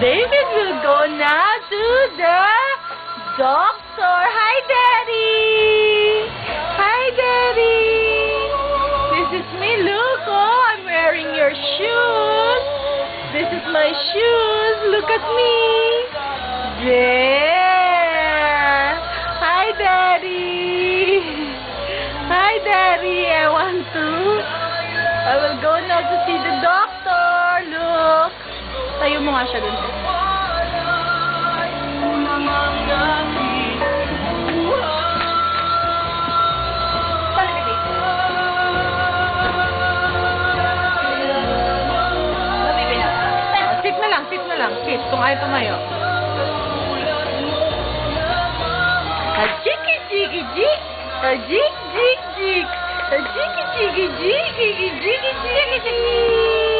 David will go now to the doctor. Hi, Daddy. Hi, Daddy. This is me. Look, oh, I'm wearing your shoes. This is my shoes. Look at me. There. Hi, Daddy. Hi, Daddy. I will go now to see the doctor. Look. Tayo mo nga siya dun. Sit na lang. Sit. Kung ayaw tumayo. A-jiki-jiki-jik. A-jik-jik-jik. A-jiki-jiki-jik. A-jiki-jiki-jik.